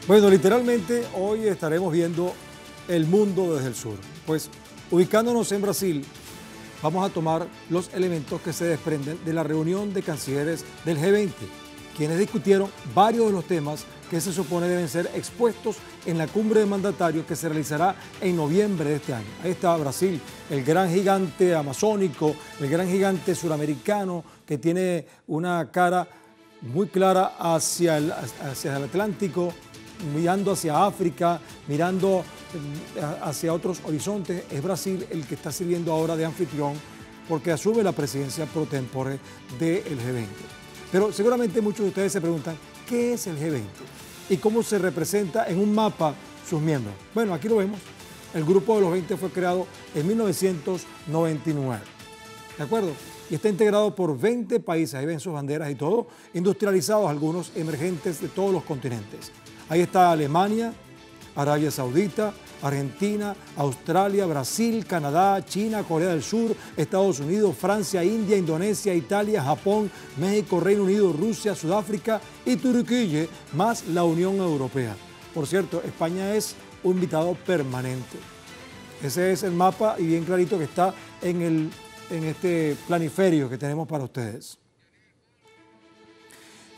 Bueno, literalmente hoy estaremos viendo el mundo desde el sur. Pues ubicándonos en Brasil, vamos a tomar los elementos que se desprenden de la reunión de cancilleres del G20, quienes discutieron varios de los temas que se supone deben ser expuestos en la cumbre de mandatarios que se realizará en noviembre de este año. Ahí está Brasil, el gran gigante amazónico, el gran gigante suramericano que tiene una cara muy clara hacia el Atlántico, mirando hacia África, mirando hacia otros horizontes. Es Brasil el que está sirviendo ahora de anfitrión porque asume la presidencia pro tempore del G20. Pero seguramente muchos de ustedes se preguntan, ¿qué es el G20? ¿Y cómo se representa en un mapa sus miembros? Bueno, aquí lo vemos. El grupo de los 20 fue creado en 1999. ¿De acuerdo? Y está integrado por 20 países, ahí ven sus banderas y todo, industrializados, algunos emergentes de todos los continentes. Ahí está Alemania, Arabia Saudita, Argentina, Australia, Brasil, Canadá, China, Corea del Sur, Estados Unidos, Francia, India, Indonesia, Italia, Japón, México, Reino Unido, Rusia, Sudáfrica y Turquía, más la Unión Europea. Por cierto, España es un invitado permanente. Ese es el mapa y bien clarito que está en este planiferio que tenemos para ustedes.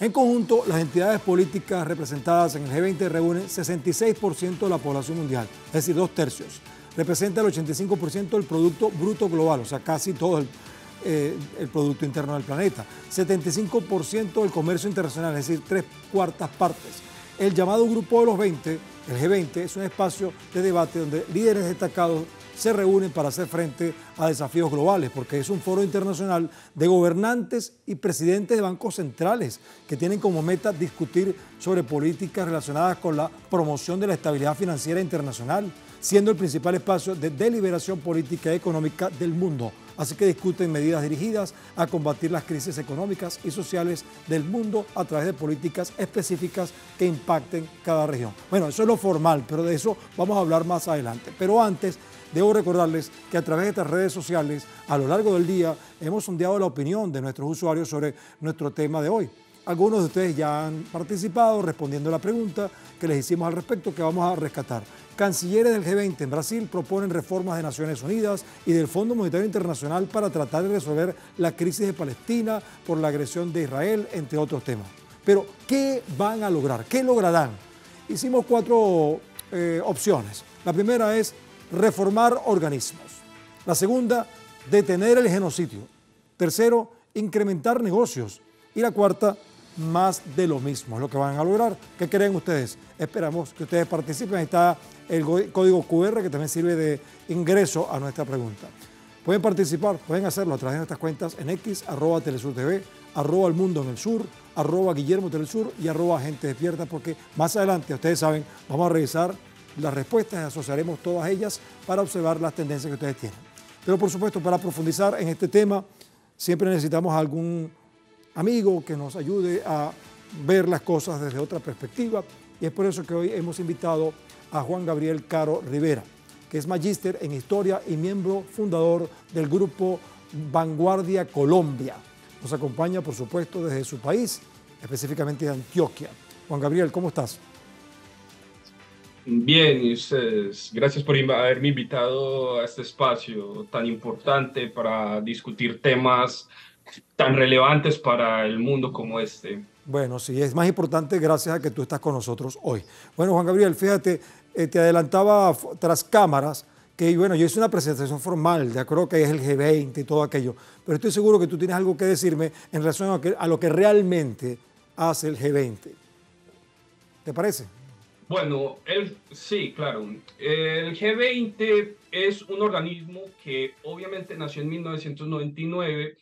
En conjunto, las entidades políticas representadas en el G20 reúnen 66% de la población mundial, es decir, 2/3. Representa el 85% del Producto Bruto Global, o sea, casi todo el Producto Interno del planeta. 75% del comercio internacional, es decir, 3/4 partes. El llamado Grupo de los 20, el G20, es un espacio de debate donde líderes destacados se reúnen para hacer frente a desafíos globales, porque es un foro internacional de gobernantes y presidentes de bancos centrales que tienen como meta discutir sobre políticas relacionadas con la promoción de la estabilidad financiera internacional, siendo el principal espacio de deliberación política y económica del mundo. Así que discuten medidas dirigidas a combatir las crisis económicas y sociales del mundo a través de políticas específicas que impacten cada región. Bueno, eso es lo formal, pero de eso vamos a hablar más adelante. Pero antes, debo recordarles que a través de estas redes sociales, a lo largo del día, hemos sondeado la opinión de nuestros usuarios sobre nuestro tema de hoy. Algunos de ustedes ya han participado respondiendo a la pregunta que les hicimos al respecto, que vamos a rescatar. Cancilleres del G20 en Brasil proponen reformas de Naciones Unidas y del Fondo Monetario Internacional para tratar de resolver la crisis de Palestina por la agresión de Israel, entre otros temas. Pero, ¿qué van a lograr? ¿Qué lograrán? Hicimos 4 opciones. La primera es reformar organismos. La segunda, detener el genocidio. Tercero, incrementar negocios. Y la cuarta, más de lo mismo, es lo que van a lograr. ¿Qué creen ustedes? Esperamos que ustedes participen. Ahí está el código QR que también sirve de ingreso a nuestra pregunta. Pueden participar, pueden hacerlo a través de nuestras cuentas en X, @TelesurTV, @El Mundo en el Sur, @Guillermo Telesur y @Gente Despierta, porque más adelante, ustedes saben, vamos a revisar las respuestas y asociaremos todas ellas para observar las tendencias que ustedes tienen. Pero por supuesto, para profundizar en este tema, siempre necesitamos algún amigo que nos ayude a ver las cosas desde otra perspectiva, y es por eso que hoy hemos invitado a Juan Gabriel Caro Rivera, que es magíster en Historia y miembro fundador del grupo Vanguardia Colombia. Nos acompaña, por supuesto, desde su país, específicamente de Antioquia. Juan Gabriel, ¿cómo estás? Bien, y ustedes, gracias por haberme invitado a este espacio tan importante para discutir temas tan relevantes para el mundo como este. Bueno, sí, es más importante gracias a que tú estás con nosotros hoy. Bueno, Juan Gabriel, fíjate, te adelantaba tras cámaras que, bueno, yo hice una presentación formal, ya creo que es el G20 y todo aquello, pero estoy seguro que tú tienes algo que decirme en relación a lo que realmente hace el G20. ¿Te parece? Bueno, sí, claro. El G20 es un organismo que obviamente nació en 1999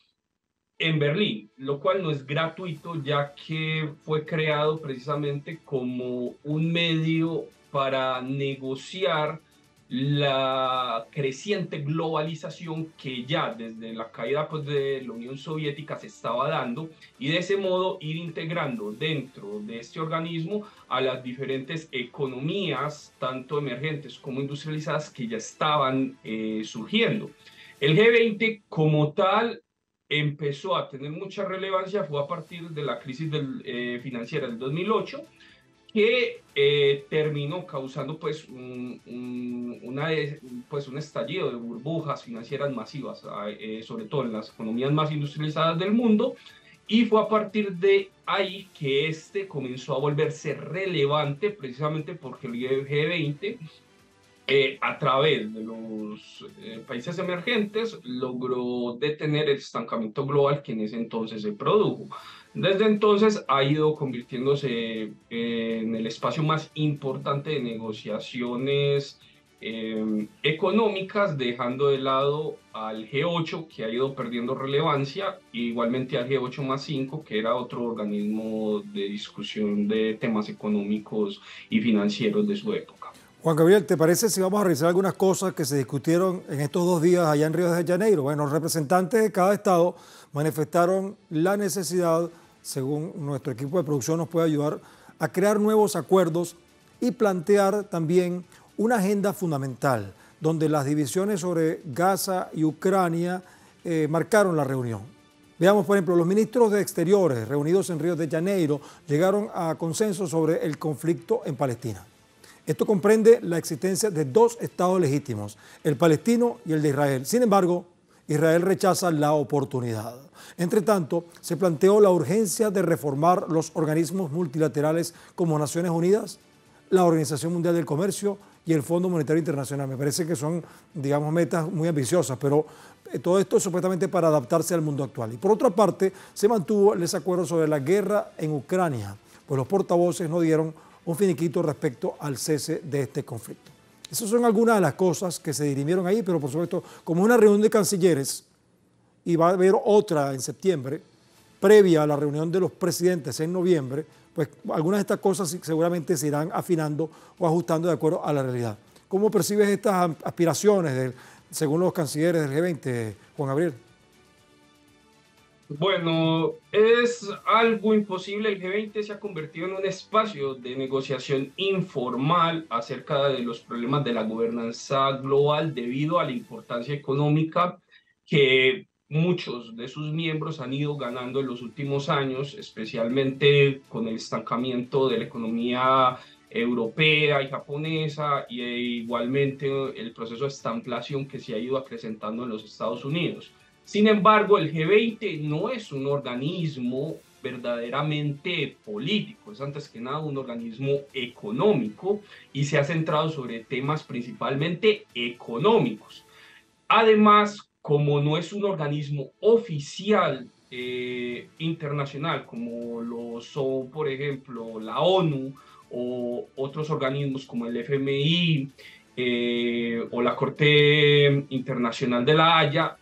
en Berlín, lo cual no es gratuito, ya que fue creado precisamente como un medio para negociar la creciente globalización que ya desde la caída de la Unión Soviética se estaba dando, y de ese modo ir integrando dentro de este organismo a las diferentes economías, tanto emergentes como industrializadas, que ya estaban surgiendo. El G20 como tal empezó a tener mucha relevancia fue a partir de la crisis financiera del 2008, que terminó causando pues un estallido de burbujas financieras masivas, sobre todo en las economías más industrializadas del mundo, y fue a partir de ahí que este comenzó a volverse relevante, precisamente porque el G20 a través de los países emergentes logró detener el estancamiento global que en ese entonces se produjo. Desde entonces ha ido convirtiéndose en el espacio más importante de negociaciones económicas, dejando de lado al G8, que ha ido perdiendo relevancia, e igualmente al G8+5, que era otro organismo de discusión de temas económicos y financieros de su época. Juan Gabriel, ¿te parece si vamos a revisar algunas cosas que se discutieron en estos 2 días allá en Río de Janeiro? Bueno, los representantes de cada estado manifestaron la necesidad, según nuestro equipo de producción nos puede ayudar, a crear nuevos acuerdos y plantear también una agenda fundamental, donde las divisiones sobre Gaza y Ucrania marcaron la reunión. Veamos, por ejemplo, los ministros de Exteriores reunidos en Río de Janeiro llegaron a consenso sobre el conflicto en Palestina. Esto comprende la existencia de 2 estados legítimos, el palestino y el de Israel. Sin embargo, Israel rechaza la oportunidad. Entre tanto, se planteó la urgencia de reformar los organismos multilaterales como Naciones Unidas, la Organización Mundial del Comercio y el Fondo Monetario Internacional. Me parece que son, digamos, metas muy ambiciosas, pero todo esto es supuestamente para adaptarse al mundo actual. Y por otra parte, se mantuvo el desacuerdo sobre la guerra en Ucrania, pues los portavoces no dieron un finiquito respecto al cese de este conflicto. Esas son algunas de las cosas que se dirimieron ahí, pero por supuesto, como una reunión de cancilleres, y va a haber otra en septiembre, previa a la reunión de los presidentes en noviembre, pues algunas de estas cosas seguramente se irán afinando o ajustando de acuerdo a la realidad. ¿Cómo percibes estas aspiraciones, según los cancilleres del G20, Juan Gabriel? Bueno, es algo imposible. El G20 se ha convertido en un espacio de negociación informal acerca de los problemas de la gobernanza global debido a la importancia económica que muchos de sus miembros han ido ganando en los últimos años, especialmente con el estancamiento de la economía europea y japonesa, y igualmente el proceso de estanflación que se ha ido acrecentando en los Estados Unidos. Sin embargo, el G20 no es un organismo verdaderamente político, es antes que nada un organismo económico y se ha centrado sobre temas principalmente económicos. Además, como no es un organismo oficial internacional, como lo son, por ejemplo, la ONU o otros organismos como el FMI, o la Corte Internacional de la Haya,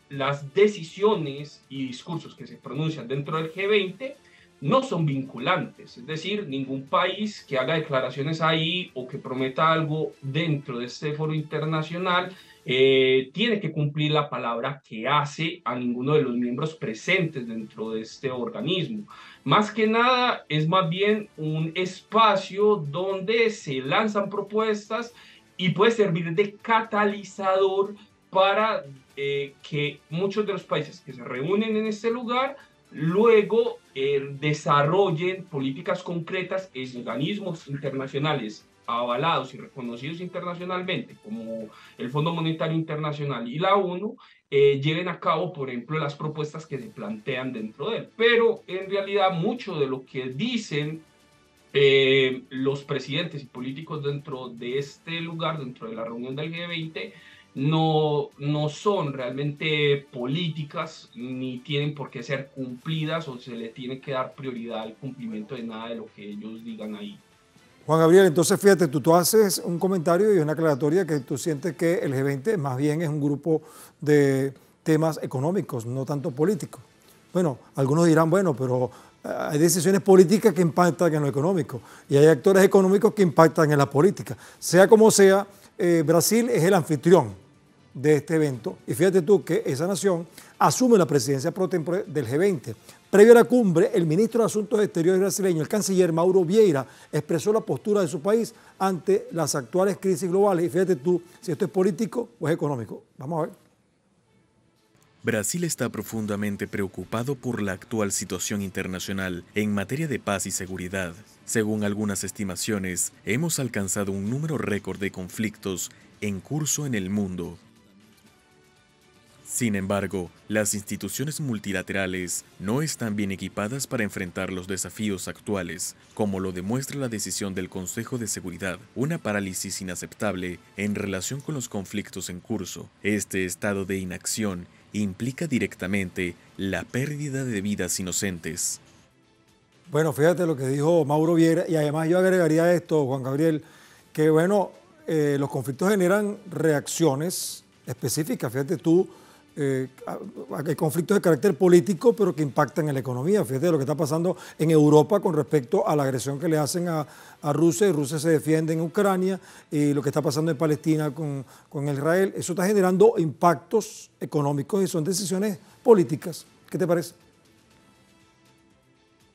las decisiones y discursos que se pronuncian dentro del G20 no son vinculantes, es decir, ningún país que haga declaraciones ahí o que prometa algo dentro de este foro internacional tiene que cumplir la palabra que hace a ninguno de los miembros presentes dentro de este organismo. Más que nada, es más bien un espacio donde se lanzan propuestas y puede servir de catalizador para que muchos de los países que se reúnen en este lugar luego desarrollen políticas concretas en organismos internacionales avalados y reconocidos internacionalmente, como el Fondo Monetario Internacional y la ONU, lleven a cabo, por ejemplo, las propuestas que se plantean dentro de él. Pero en realidad mucho de lo que dicen los presidentes y políticos dentro de este lugar, dentro de la reunión del G20, no son realmente políticas ni tienen por qué ser cumplidas o se le tiene que dar prioridad al cumplimiento de nada de lo que ellos digan ahí. Juan Gabriel, entonces fíjate, tú haces un comentario y una aclaratoria que tú sientes que el G20 más bien es un grupo de temas económicos, no tanto políticos. Bueno, algunos dirán, bueno, pero hay decisiones políticas que impactan en lo económico y hay actores económicos que impactan en la política. Sea como sea, Brasil es el anfitrión de este evento y fíjate tú que esa nación asume la presidencia pro tempore del G20. Previo a la cumbre, el ministro de Asuntos Exteriores brasileño, el canciller Mauro Vieira, expresó la postura de su país ante las actuales crisis globales. Y fíjate tú si esto es político o es económico. Vamos a ver. Brasil está profundamente preocupado por la actual situación internacional en materia de paz y seguridad. Según algunas estimaciones, hemos alcanzado un número récord de conflictos en curso en el mundo. Sin embargo, las instituciones multilaterales no están bien equipadas para enfrentar los desafíos actuales, como lo demuestra la decisión del Consejo de Seguridad, una parálisis inaceptable en relación con los conflictos en curso. Este estado de inacción implica directamente la pérdida de vidas inocentes. Bueno, fíjate lo que dijo Mauro Vieira, y además yo agregaría esto, Juan Gabriel, que bueno, los conflictos generan reacciones específicas. Fíjate tú, hay conflictos de carácter político, pero que impactan en la economía. Fíjate lo que está pasando en Europa con respecto a la agresión que le hacen a Rusia, y Rusia se defiende en Ucrania, y lo que está pasando en Palestina con Israel. Eso está generando impactos económicos y son decisiones políticas. ¿Qué te parece?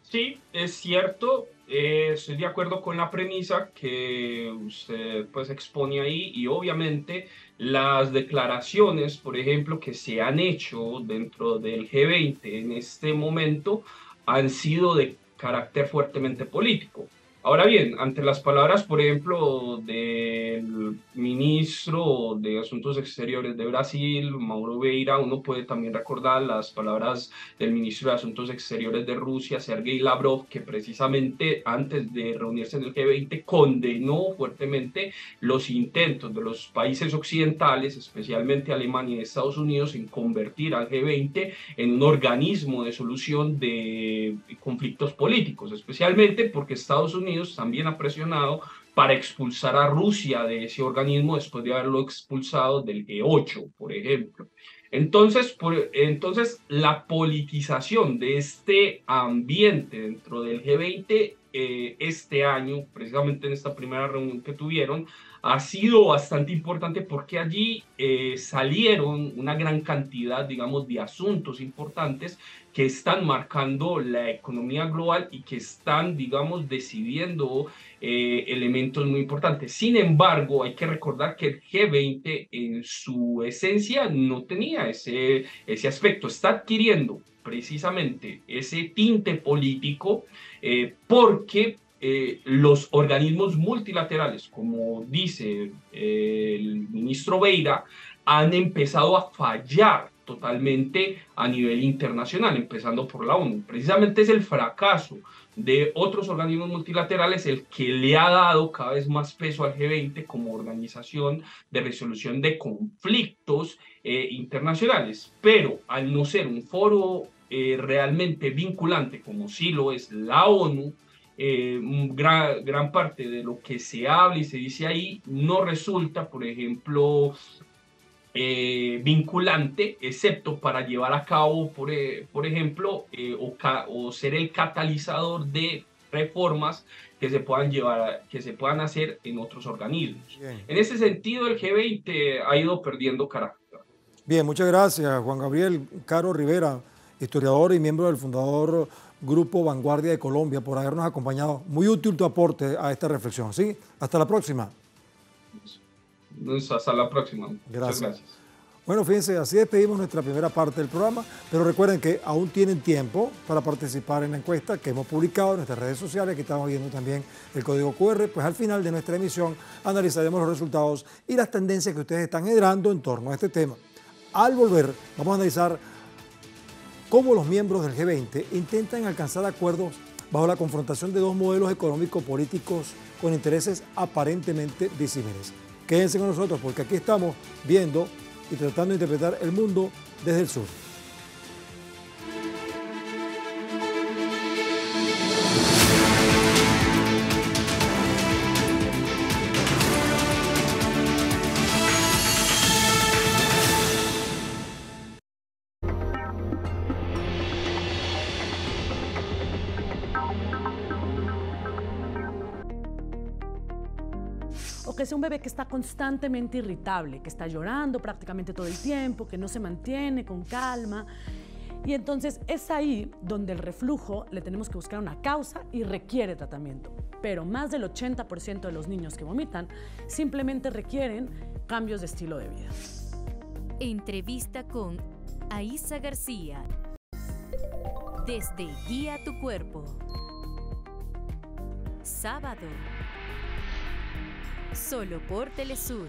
Sí, es cierto, estoy de acuerdo con la premisa que usted pues expone ahí, y obviamente las declaraciones, por ejemplo, que se han hecho dentro del G20 en este momento han sido de carácter fuertemente político. Ahora bien, ante las palabras, por ejemplo, del ministro de Asuntos Exteriores de Brasil, Mauro Vieira, uno puede también recordar las palabras del ministro de Asuntos Exteriores de Rusia, Sergei Lavrov, que precisamente antes de reunirse en el G20 condenó fuertemente los intentos de los países occidentales, especialmente Alemania y Estados Unidos, en convertir al G20 en un organismo de solución de conflictos políticos, especialmente porque Estados Unidos también ha presionado para expulsar a Rusia de ese organismo después de haberlo expulsado del G8, por ejemplo. Entonces, la politización de este ambiente dentro del G20 este año, precisamente en esta primera reunión que tuvieron, ha sido bastante importante porque allí salieron una gran cantidad, digamos, de asuntos importantes que están marcando la economía global y que están, digamos, decidiendo elementos muy importantes. Sin embargo, hay que recordar que el G20 en su esencia no tenía ese aspecto. Está adquiriendo precisamente ese tinte político porque los organismos multilaterales, como dice el ministro Vieira, han empezado a fallar totalmente a nivel internacional, empezando por la ONU. Precisamente es el fracaso de otros organismos multilaterales el que le ha dado cada vez más peso al G20 como organización de resolución de conflictos internacionales. Pero al no ser un foro realmente vinculante, como sí lo es la ONU, gran parte de lo que se habla y se dice ahí no resulta, por ejemplo, vinculante, excepto para llevar a cabo, por ejemplo, o ser el catalizador de reformas que se puedan hacer en otros organismos. Bien. En ese sentido, el G20 ha ido perdiendo carácter. Bien, muchas gracias, Juan Gabriel Caro Rivera, historiador y miembro del fundador Grupo Vanguardia de Colombia, por habernos acompañado. Muy útil tu aporte a esta reflexión. ¿Sí? Hasta la próxima. Hasta la próxima. Gracias. Muchas gracias. Bueno, fíjense, así despedimos nuestra primera parte del programa, pero recuerden que aún tienen tiempo para participar en la encuesta que hemos publicado en nuestras redes sociales, que estamos viendo también el código QR, pues al final de nuestra emisión analizaremos los resultados y las tendencias que ustedes están generando en torno a este tema. Al volver, vamos a analizar cómo los miembros del G20 intentan alcanzar acuerdos bajo la confrontación de dos modelos económico-políticos con intereses aparentemente disímiles. Quédense con nosotros porque aquí estamos viendo y tratando de interpretar el mundo desde el sur. O que sea un bebé que está constantemente irritable, que está llorando prácticamente todo el tiempo, que no se mantiene con calma. Y entonces es ahí donde el reflujo le tenemos que buscar una causa y requiere tratamiento. Pero más del 80% de los niños que vomitan simplemente requieren cambios de estilo de vida. Entrevista con Aísa García. Desde Guía tu Cuerpo. Sábado. Solo por Telesur.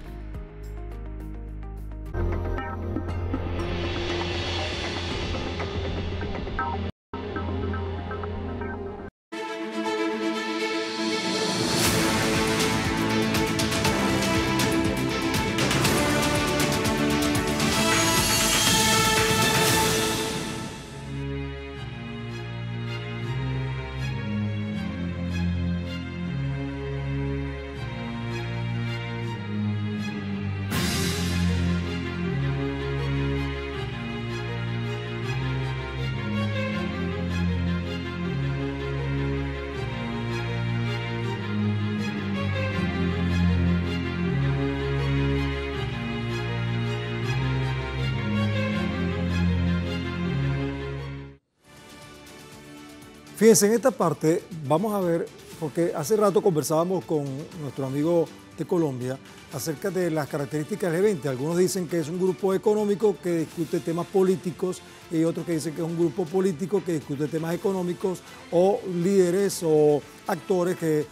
Fíjense, en esta parte vamos a ver, porque hace rato conversábamos con nuestro amigo de Colombia acerca de las características del G20. Algunos dicen que es un grupo económico que discute temas políticos y otros que dicen que es un grupo político que discute temas económicos, o líderes o actores que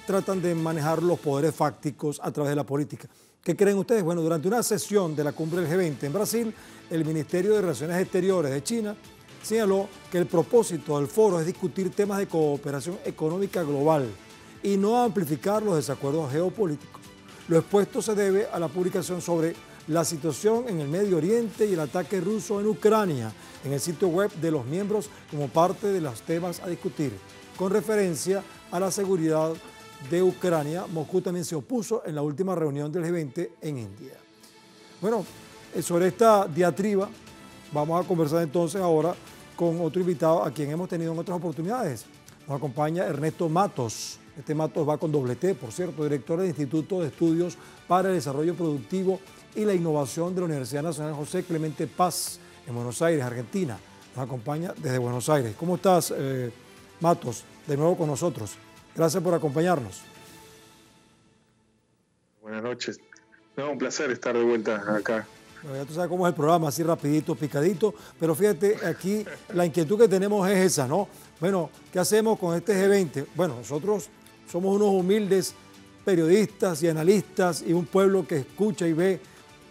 tratan de manejar los poderes fácticos a través de la política. ¿Qué creen ustedes? Bueno, durante una sesión de la cumbre del G20 en Brasil, el Ministerio de Relaciones Exteriores de China señaló que el propósito del foro es discutir temas de cooperación económica global y no amplificar los desacuerdos geopolíticos. Lo expuesto se debe a la publicación sobre la situación en el Medio Oriente y el ataque ruso en Ucrania en el sitio web de los miembros como parte de los temas a discutir. Con referencia a la seguridad de Ucrania, Moscú también se opuso en la última reunión del G20 en India. Bueno, sobre esta diatriba vamos a conversar entonces ahora con otro invitado a quien hemos tenido en otras oportunidades. Nos acompaña Ernesto Matos. Este Matos va con doble T, por cierto, director del Instituto de Estudios para el Desarrollo Productivo y la Innovación de la Universidad Nacional José Clemente Paz, en Buenos Aires, Argentina. Nos acompaña desde Buenos Aires. ¿Cómo estás, Matos? De nuevo con nosotros. Gracias por acompañarnos. Buenas noches. No, un placer estar de vuelta acá. Bueno, ya tú sabes cómo es el programa, así rapidito, picadito, pero fíjate, aquí la inquietud que tenemos es esa, ¿no? Bueno, ¿qué hacemos con este G20? Bueno, nosotros somos unos humildes periodistas y analistas y un pueblo que escucha y ve.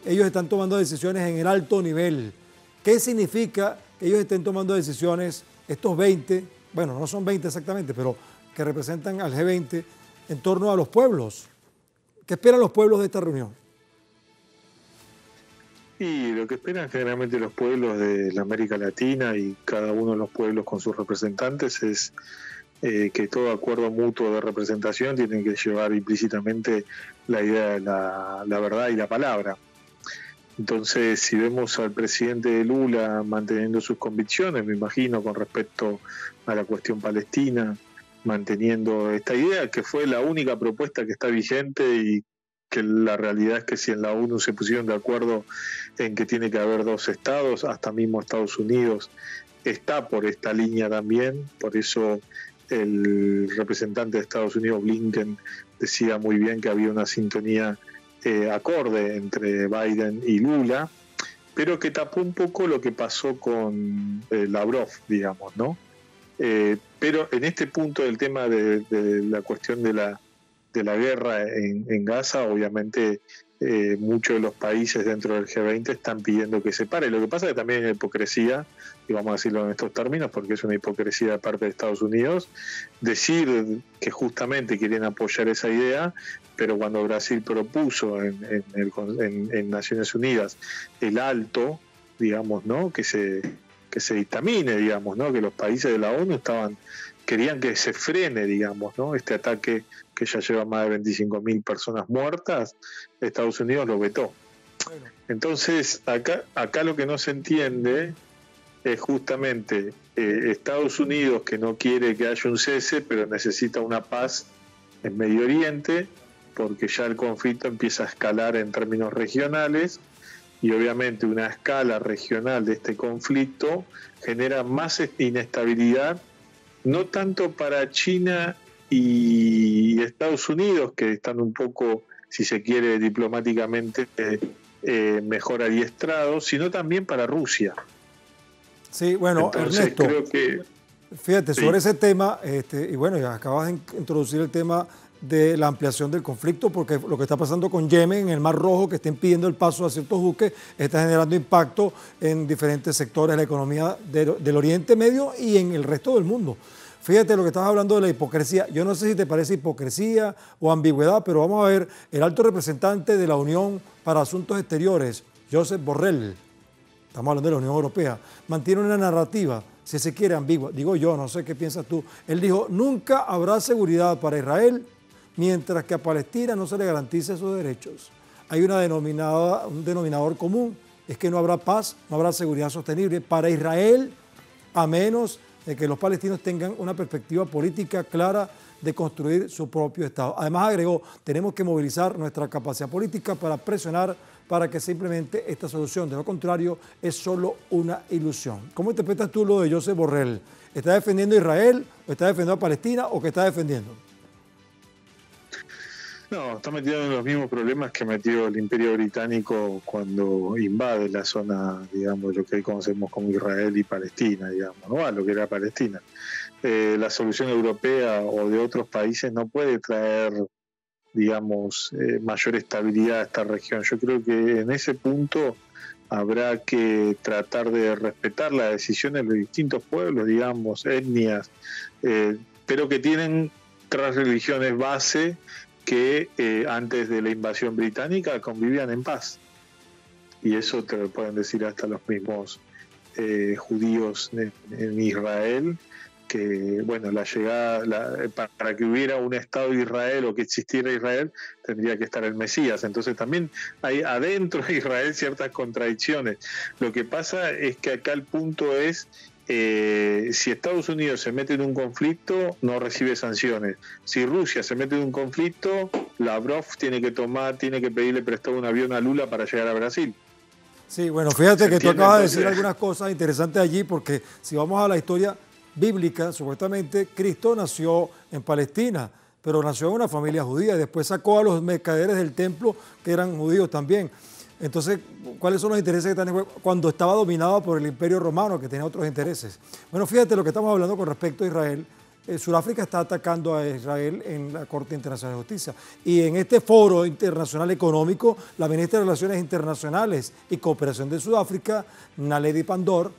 Ellos están tomando decisiones en el alto nivel. ¿Qué significa que ellos estén tomando decisiones, estos 20, bueno, no son 20 exactamente, pero que representan al G20 en torno a los pueblos? ¿Qué esperan los pueblos de esta reunión? Y lo que esperan generalmente los pueblos de la América Latina y cada uno de los pueblos con sus representantes es que todo acuerdo mutuo de representación tiene que llevar implícitamente la idea de la verdad y la palabra. Entonces, si vemos al presidente Lula manteniendo sus convicciones, me imagino, con respecto a la cuestión palestina, manteniendo esta idea que fue la única propuesta que está vigente y que la realidad es que si en la ONU se pusieron de acuerdo en que tiene que haber dos estados, hasta mismo Estados Unidos está por esta línea también, por eso el representante de Estados Unidos, Blinken, decía muy bien que había una sintonía acorde entre Biden y Lula, pero que tapó un poco lo que pasó con Lavrov, digamos, ¿no? Pero en este punto del tema de la cuestión de la guerra en Gaza, obviamente muchos de los países dentro del G20 están pidiendo que se pare. Lo que pasa es que también hay hipocresía, y vamos a decirlo en estos términos, porque es una hipocresía de parte de Estados Unidos, decir que justamente quieren apoyar esa idea, pero cuando Brasil propuso en Naciones Unidas el alto, digamos, ¿no? que se dictamine, digamos, ¿no? Que los países de la ONU querían que se frene, digamos, ¿no? Este ataque que ya lleva más de 25.000 personas muertas, Estados Unidos lo vetó. Entonces, acá lo que no se entiende es justamente Estados Unidos, que no quiere que haya un cese, pero necesita una paz en Medio Oriente, porque ya el conflicto empieza a escalar en términos regionales, y obviamente una escala regional de este conflicto genera más inestabilidad, no tanto para China y Estados Unidos, que están un poco, si se quiere, diplomáticamente mejor adiestrados, sino también para Rusia. Sí, bueno, Entonces, Ernesto, creo que fíjate, sí. sobre ese tema, y bueno, ya acabas de introducir el tema de la ampliación del conflicto, porque lo que está pasando con Yemen en el Mar Rojo, que está impidiendo el paso a ciertos buques, está generando impacto en diferentes sectores de la economía del Oriente Medio y en el resto del mundo. Fíjate lo que estabas hablando de la hipocresía. Yo no sé si te parece hipocresía o ambigüedad, pero vamos a ver, el alto representante de la Unión para Asuntos Exteriores, Josep Borrell, estamos hablando de la Unión Europea, mantiene una narrativa, si se quiere, ambigua. Digo yo, no sé qué piensas tú. Él dijo, nunca habrá seguridad para Israel mientras que a Palestina no se le garantice sus derechos. Hay un denominador común, es que no habrá paz, no habrá seguridad sostenible para Israel, a menos de que los palestinos tengan una perspectiva política clara de construir su propio Estado. Además agregó, tenemos que movilizar nuestra capacidad política para presionar para que simplemente esta solución, de lo contrario, es solo una ilusión. ¿Cómo interpretas tú lo de Josep Borrell? ¿Está defendiendo a Israel, o está defendiendo a Palestina, o qué está defendiendo? No, está metido en los mismos problemas que metió el Imperio Británico cuando invade la zona, digamos, lo que hoy conocemos como Israel y Palestina, digamos, ¿no? A lo que era Palestina. La solución europea o de otros países no puede traer, digamos, mayor estabilidad a esta región. Yo creo que en ese punto habrá que tratar de respetar las decisiones de distintos pueblos, digamos, etnias, pero que tienen 3 religiones base que antes de la invasión británica convivían en paz. Y eso te lo pueden decir hasta los mismos judíos en Israel, que bueno, la llegada, para que hubiera un Estado de Israel o que existiera Israel, tendría que estar el Mesías. Entonces también hay adentro de Israel ciertas contradicciones. Lo que pasa es que acá el punto es, si Estados Unidos se mete en un conflicto, no recibe sanciones. Si Rusia se mete en un conflicto, Lavrov tiene que pedirle prestado un avión a Lula para llegar a Brasil. Sí, bueno, fíjate que tú acabas de decir algunas cosas interesantes allí, porque si vamos a la historia bíblica, supuestamente Cristo nació en Palestina, pero nació en una familia judía y después sacó a los mercaderes del templo que eran judíos también. Entonces, ¿cuáles son los intereses que están en juego? Cuando estaba dominado por el Imperio Romano, que tenía otros intereses. Bueno, fíjate lo que estamos hablando con respecto a Israel. Sudáfrica está atacando a Israel en la Corte Internacional de Justicia. Y en este foro internacional económico, la ministra de Relaciones Internacionales y Cooperación de Sudáfrica, Naledi Pandor,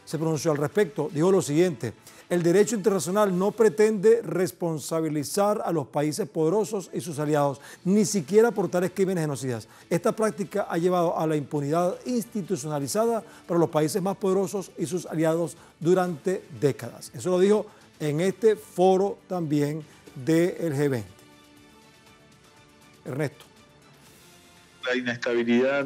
se pronunció al respecto. Dijo lo siguiente: el derecho internacional no pretende responsabilizar a los países poderosos y sus aliados, ni siquiera por tales crímenes genocidas. Esta práctica ha llevado a la impunidad institucionalizada para los países más poderosos y sus aliados durante décadas. Eso lo dijo en este foro también del G20. Ernesto. La inestabilidad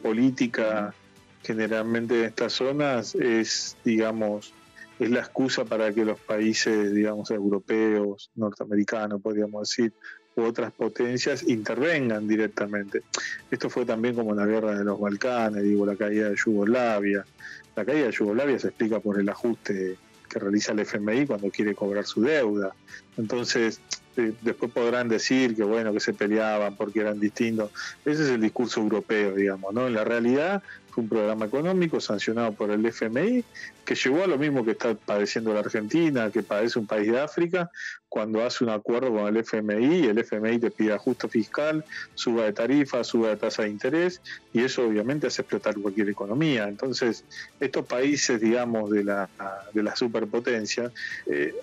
política generalmente en estas zonas es, digamos, es la excusa para que los países, digamos, europeos, norteamericanos, podríamos decir, u otras potencias intervengan directamente. Esto fue también como en la guerra de los Balcanes, digo, la caída de Yugoslavia. La caída de Yugoslavia se explica por el ajuste que realiza el FMI cuando quiere cobrar su deuda. Entonces, después podrán decir que bueno, que se peleaban porque eran distintos. Ese es el discurso europeo, digamos, ¿no? En la realidad fue un programa económico sancionado por el FMI que llevó a lo mismo que está padeciendo la Argentina, que padece un país de África, cuando hace un acuerdo con el FMI te pide ajuste fiscal, suba de tarifa, suba de tasa de interés, y eso obviamente hace explotar cualquier economía. Entonces, estos países, digamos, de la superpotencia,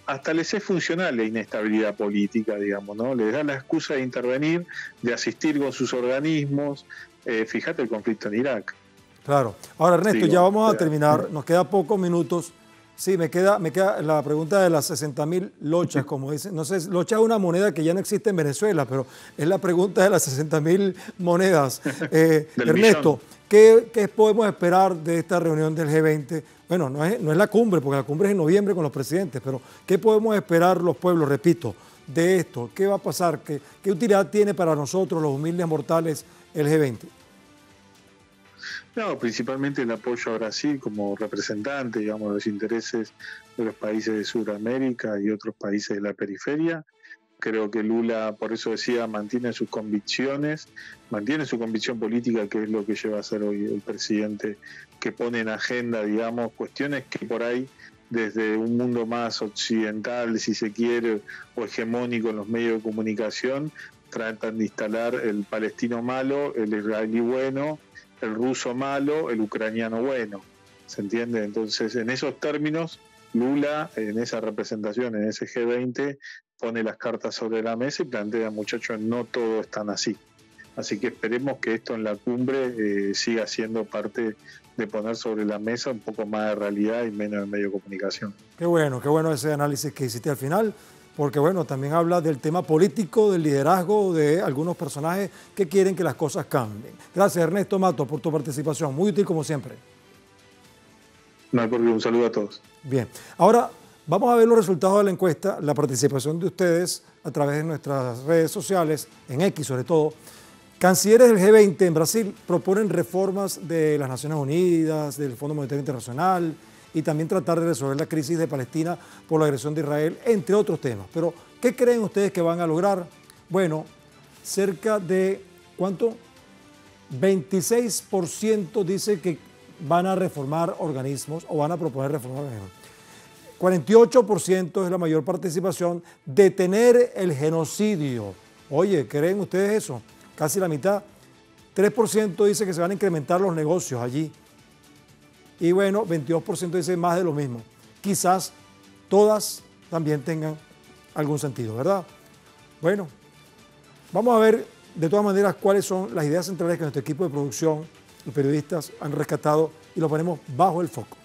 hasta les es funcional la inestabilidad política, digamos, ¿no? Les da la excusa de intervenir, de asistir con sus organismos. Fíjate el conflicto en Irak. Claro. Ahora, Ernesto, ya vamos a terminar. Nos quedan pocos minutos. Sí, me queda la pregunta de las 60.000 lochas, como dicen. No sé, locha es una moneda que ya no existe en Venezuela, pero es la pregunta de las 60.000 monedas. Ernesto, ¿qué podemos esperar de esta reunión del G20? Bueno, no es la cumbre, porque la cumbre es en noviembre con los presidentes, pero ¿qué podemos esperar los pueblos, repito, de esto? ¿Qué va a pasar? ¿Qué utilidad tiene para nosotros, los humildes mortales, el G20? No, principalmente el apoyo a Brasil como representante, digamos, de los intereses de los países de Sudamérica y otros países de la periferia. Creo que Lula, por eso decía, mantiene sus convicciones, mantiene su convicción política, que es lo que lleva a ser hoy el presidente, que pone en agenda, digamos, cuestiones que por ahí, desde un mundo más occidental, si se quiere, o hegemónico en los medios de comunicación, tratan de instalar el palestino malo, el israelí bueno, el ruso malo, el ucraniano bueno. ¿Se entiende? Entonces, en esos términos, Lula, en esa representación, en ese G20, pone las cartas sobre la mesa y plantea, muchachos, no todo es tan así. Así que esperemos que esto en la cumbre siga siendo parte de poner sobre la mesa un poco más de realidad y menos de medio de comunicación. Qué bueno ese análisis que hiciste al final, porque bueno, también habla del tema político, del liderazgo de algunos personajes que quieren que las cosas cambien. Gracias, Ernesto Matos, por tu participación, muy útil como siempre. No, porque un saludo a todos. Bien, ahora vamos a ver los resultados de la encuesta, la participación de ustedes a través de nuestras redes sociales, en X sobre todo. Cancilleres del G20 en Brasil proponen reformas de las Naciones Unidas, del Fondo Monetario Internacional y también tratar de resolver la crisis de Palestina por la agresión de Israel, entre otros temas. Pero, ¿qué creen ustedes que van a lograr? Bueno, cerca de, ¿cuánto? 26% dice que van a reformar organismos o van a proponer reformar organismos. 48% es la mayor participación. Detener el genocidio. Oye, ¿creen ustedes eso? Casi la mitad. 3% dice que se van a incrementar los negocios allí. Y bueno, 22% dice más de lo mismo. Quizás todas también tengan algún sentido, ¿verdad? Bueno, vamos a ver de todas maneras cuáles son las ideas centrales que nuestro equipo de producción, los periodistas, han rescatado y lo ponemos bajo el foco.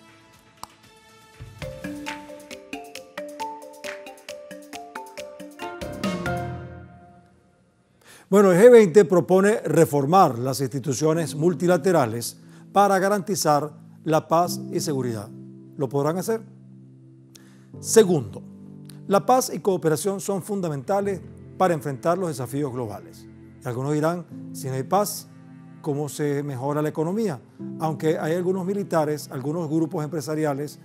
Bueno, el G20 propone reformar las instituciones multilaterales para garantizar la paz y seguridad. ¿Lo podrán hacer? Segundo, la paz y cooperación son fundamentales para enfrentar los desafíos globales. Algunos dirán, si no hay paz, ¿cómo se mejora la economía? Aunque hay algunos militares, algunos grupos empresariales,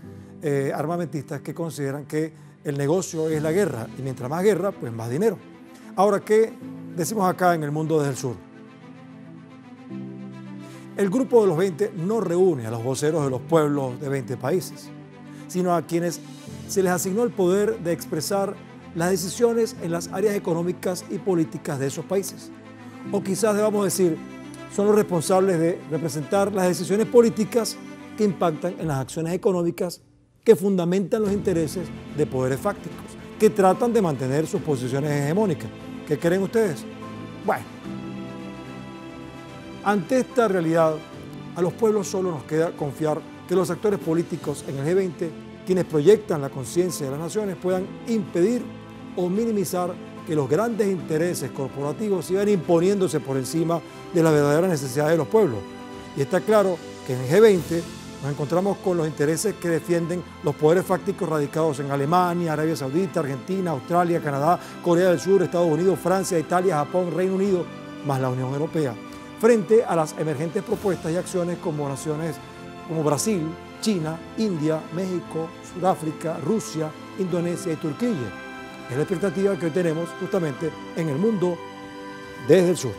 armamentistas que consideran que el negocio es la guerra y mientras más guerra, pues más dinero. Ahora, ¿qué decimos acá en el mundo desde el sur? El grupo de los 20 no reúne a los voceros de los pueblos de 20 países, sino a quienes se les asignó el poder de expresar las decisiones en las áreas económicas y políticas de esos países. O quizás debamos decir, son los responsables de representar las decisiones políticas que impactan en las acciones económicas que fundamentan los intereses de poderes fácticos, que tratan de mantener sus posiciones hegemónicas. ¿Qué creen ustedes? Bueno, ante esta realidad, a los pueblos solo nos queda confiar que los actores políticos en el G20, quienes proyectan la conciencia de las naciones, puedan impedir o minimizar que los grandes intereses corporativos sigan imponiéndose por encima de las verdaderas necesidades de los pueblos. Y está claro que en el G20 nos encontramos con los intereses que defienden los poderes fácticos radicados en Alemania, Arabia Saudita, Argentina, Australia, Canadá, Corea del Sur, Estados Unidos, Francia, Italia, Japón, Reino Unido, más la Unión Europea, frente a las emergentes propuestas y acciones como naciones como Brasil, China, India, México, Sudáfrica, Rusia, Indonesia y Turquía. Es la expectativa que hoy tenemos justamente en el mundo desde el sur.